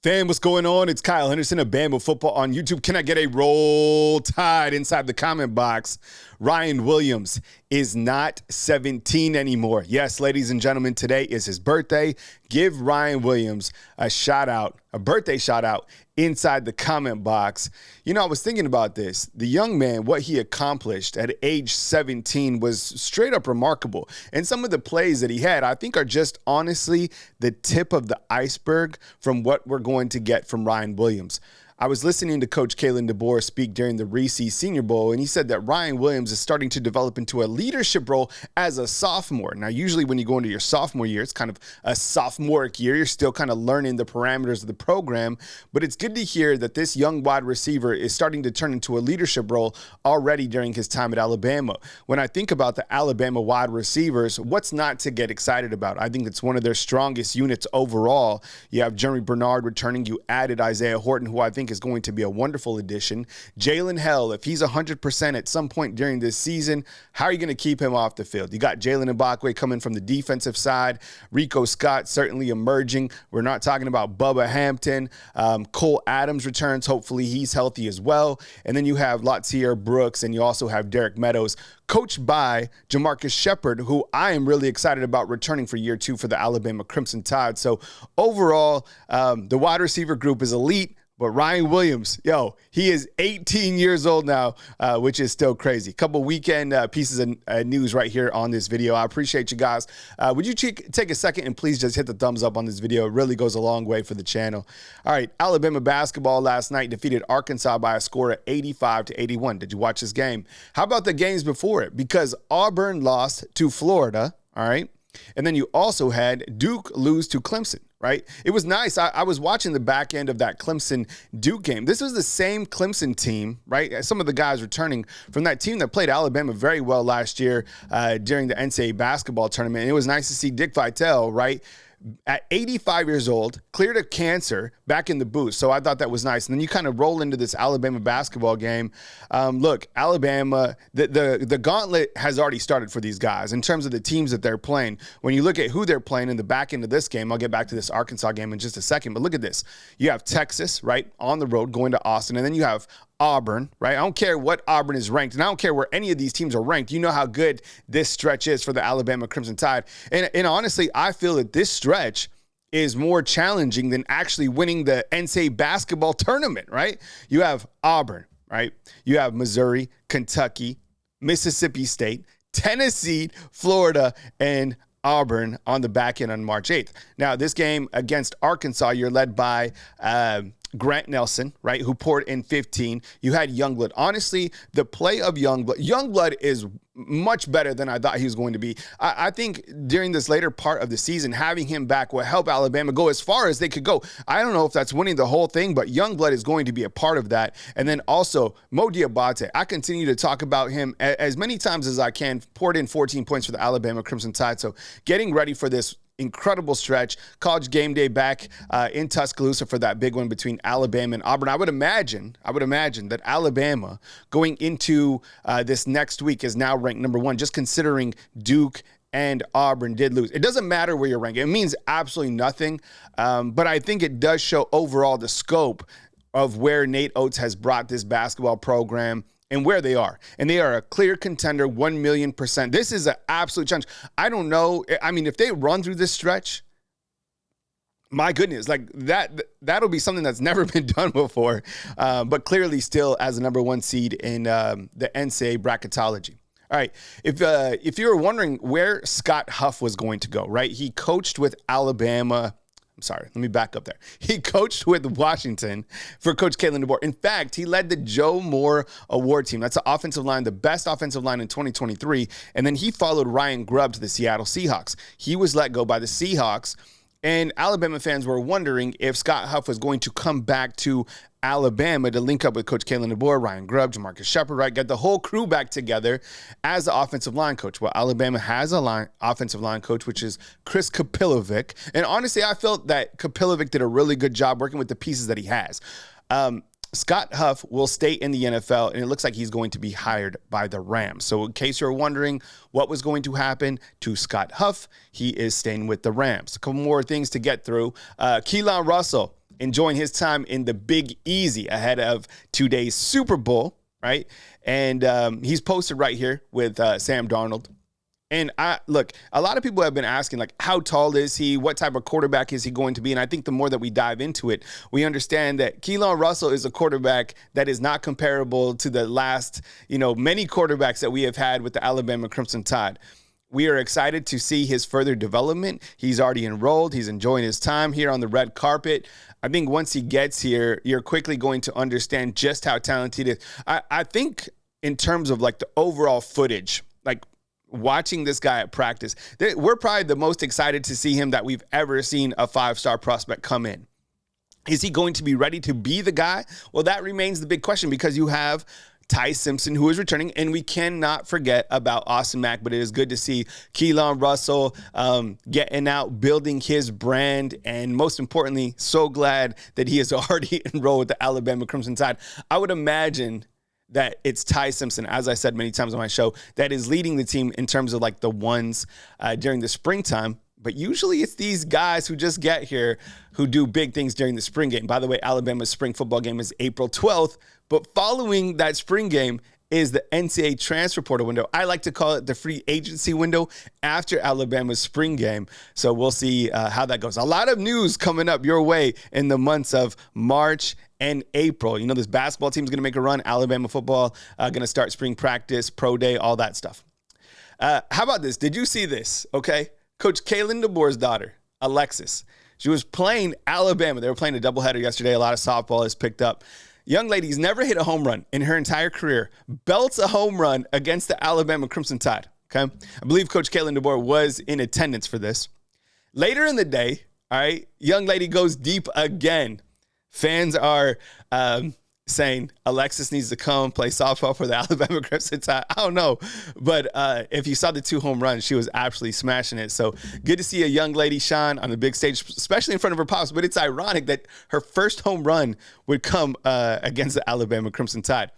Fam, what's going on? It's Kyle Henderson of Bama Football on YouTube. Can I get a roll tide inside the comment box? Ryan Williams is not 17 anymore. Yes, ladies and gentlemen, today is his birthday. Give Ryan Williams a shout out, a birthday shout out inside the comment box. You know, I was thinking about this. The young man, what he accomplished at age 17 was straight up remarkable. And some of the plays that he had, I think, are just honestly the tip of the iceberg from what we're going to get from Ryan Williams. I was listening to Coach Keelon DeBoer speak during the Reese Senior Bowl, and he said that Ryan Williams is starting to develop into a leadership role as a sophomore. Now, usually when you go into your sophomore year, it's kind of a sophomoric year. You're still kind of learning the parameters of the program, but it's good to hear that this young wide receiver is starting to turn into a leadership role already during his time at Alabama. When I think about the Alabama wide receivers, what's not to get excited about? I think it's one of their strongest units overall. You have Jeremy Bernard returning. You added Isaiah Horton, who I think is going to be a wonderful addition. Jalen Hell, if he's 100% at some point during this season, how are you going to keep him off the field? You got Jalen Mbakwe coming from the defensive side. Rico Scott certainly emerging. We're not talking about Bubba Hampton. Cole Adams returns. Hopefully he's healthy as well. And then you have Latsier Brooks, and you also have Derek Meadows, coached by Jamarcus Shepard, who I am really excited about returning for year 2 for the Alabama Crimson Tide. So overall, the wide receiver group is elite. But Ryan Williams, he is 18 years old now, which is still crazy. Couple weekend pieces of news right here on this video. I appreciate you guys. Would you take a second and please just hit the thumbs up on this video? It really goes a long way for the channel. All right, Alabama basketball last night defeated Arkansas by a score of 85-81. Did you watch this game? How about the games before it? Because Auburn lost to Florida, all right? And then you also had Duke lose to Clemson, right? It was nice. I was watching the back end of that Clemson-Duke game. This was the same Clemson team, right? Some of the guys returning from that team that played Alabama very well last year during the NCAA basketball tournament. And it was nice to see Dick Vitale, right, at 85 years old, cleared of cancer, back in the booth. So I thought that was nice. And then you kind of roll into this Alabama basketball game. Look, Alabama, the gauntlet has already started for these guys in terms of the teams that they're playing. When you look at who they're playing in the back end of this game, I'll get back to this Arkansas game in just a second. But look at this. You have Texas, right, on the road going to Austin. And then you have Auburn, right? I don't care what Auburn is ranked, and I don't care where any of these teams are ranked. You know how good this stretch is for the Alabama Crimson Tide. And honestly, I feel that this stretch is more challenging than actually winning the NCAA basketball tournament, right? You have Auburn, right? You have Missouri, Kentucky, Mississippi State, Tennessee, Florida, and Auburn on the back end on March 8th. Now, this game against Arkansas, you're led by Grant Nelson, right, who poured in 15. You had Youngblood. Honestly, the play of Youngblood is much better than I thought he was going to be. I think during this later part of the season, having him back will help Alabama go as far as they could go. I don't know if that's winning the whole thing, but Youngblood is going to be a part of that. And then also, Mo Diabate. I continue to talk about him as many times as I can. Poured in 14 points for the Alabama Crimson Tide. So getting ready for this incredible stretch. College game day back in Tuscaloosa for that big one between Alabama and Auburn. I would imagine that Alabama going into this next week is now ranked number 1, just considering Duke and Auburn did lose. It doesn't matter where you're ranked. It means absolutely nothing. But I think it does show overall the scope of where Nate Oates has brought this basketball program and where they are. And they are a clear contender, 1,000,000%. This is an absolute challenge. I don't know. I mean, if they run through this stretch, my goodness, like that'll be something that's never been done before. But clearly still as a number 1 seed in the NCAA bracketology. All right, if you were wondering where Scott Huff was going to go, right? He coached with Alabama. Sorry, let me back up there. He coached with Washington for Coach Keelon DeBoer. In fact, he led the Joe Moore Award team. That's the offensive line, the best offensive line in 2023. And then he followed Ryan Grubb to the Seattle Seahawks. He was let go by the Seahawks. And Alabama fans were wondering if Scott Huff was going to come back to Alabama to link up with Coach Keelon DeBoer, Ryan Grubb, Jamarcus Shepard, right? Get the whole crew back together as the offensive line coach. Well, Alabama has a offensive line coach, which is Chris Kapilovic. And honestly, I felt that Kapilovic did a really good job working with the pieces that he has. Scott Huff will stay in the NFL, and it looks like he's going to be hired by the Rams. So in case you're wondering what was going to happen to Scott Huff, he is staying with the Rams. A couple more things to get through. Keelon Russell enjoying his time in the Big Easy ahead of today's Super Bowl, right? And he's posted right here with Sam Darnold. And look, a lot of people have been asking, like, how tall is he? What type of quarterback is he going to be? And I think the more that we dive into it, we understand that Keelon Russell is a quarterback that is not comparable to the last, many quarterbacks that we have had with the Alabama Crimson Tide. We are excited to see his further development. He's already enrolled. He's enjoying his time here on the red carpet. I think once he gets here, you're quickly going to understand just how talented he is. I think in terms of like the overall footage, like, watching this guy at practice, we're probably the most excited to see him that we've ever seen a five-star prospect come in. Is he going to be ready to be the guy? Well, that remains the big question because you have Ty Simpson, who is returning, and we cannot forget about Austin Mack, but it is good to see Keelon Russell getting out, building his brand, and most importantly, so glad that he is already enrolled with the Alabama Crimson Tide. I would imagine that it's Ty Simpson, as I said many times on my show, that is leading the team in terms of like the ones during the springtime. But usually it's these guys who just get here who do big things during the spring game. By the way, Alabama's spring football game is April 12th. But following that spring game is the NCAA transfer portal window. I like to call it the free agency window after Alabama's spring game. So we'll see how that goes. A lot of news coming up your way in the months of March and April. This basketball team is going to make a run. Alabama football going to start spring practice, pro day, all that stuff. How about this? Did you see this? Okay. Coach Keelon DeBoer's daughter, Alexis, she was playing Alabama. They were playing a doubleheader yesterday. A lot of softball is picked up. Young lady's never hit a home run in her entire career. Belts a home run against the Alabama Crimson Tide. Okay. I believe Coach Keelon DeBoer was in attendance for this. Later in the day, all right, young lady goes deep again. Fans are saying Alexis needs to come play softball for the Alabama Crimson Tide. I don't know. But if you saw the 2 home runs, she was absolutely smashing it. So good to see a young lady shine on the big stage, especially in front of her pops. But it's ironic that her first home run would come against the Alabama Crimson Tide.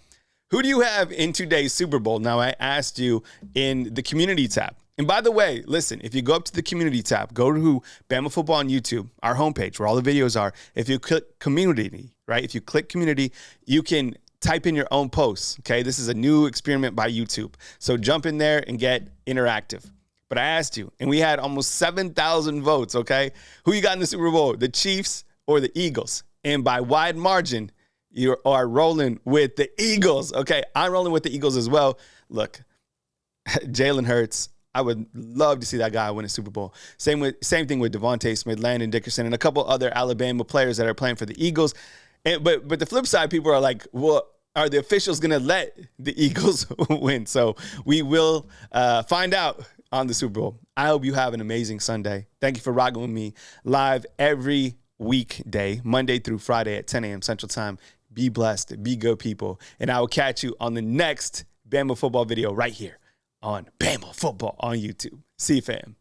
Who do you have in today's Super Bowl? Now, I asked you in the community tab. And by the way, listen, if you go up to the community tab, go to Bama Football on YouTube, our homepage where all the videos are. If you click community, right? If you click community, you can type in your own posts. Okay. This is a new experiment by YouTube. So jump in there and get interactive. But I asked you, and we had almost 7,000 votes. Okay. Who you got in the Super Bowl, the Chiefs or the Eagles? And by wide margin, you are rolling with the Eagles. Okay. I'm rolling with the Eagles as well. Look, Jalen Hurts. I would love to see that guy win a Super Bowl. Same thing with Devontae Smith, Landon Dickerson, and a couple other Alabama players that are playing for the Eagles. But the flip side, people are like, well, are the officials going to let the Eagles win? So we will find out on the Super Bowl. I hope you have an amazing Sunday. Thank you for rocking with me live every weekday, Monday through Friday at 10 a.m. Central Time. Be blessed. Be good people. And I will catch you on the next Bama football video right here on Bama Football on YouTube. See you, fam.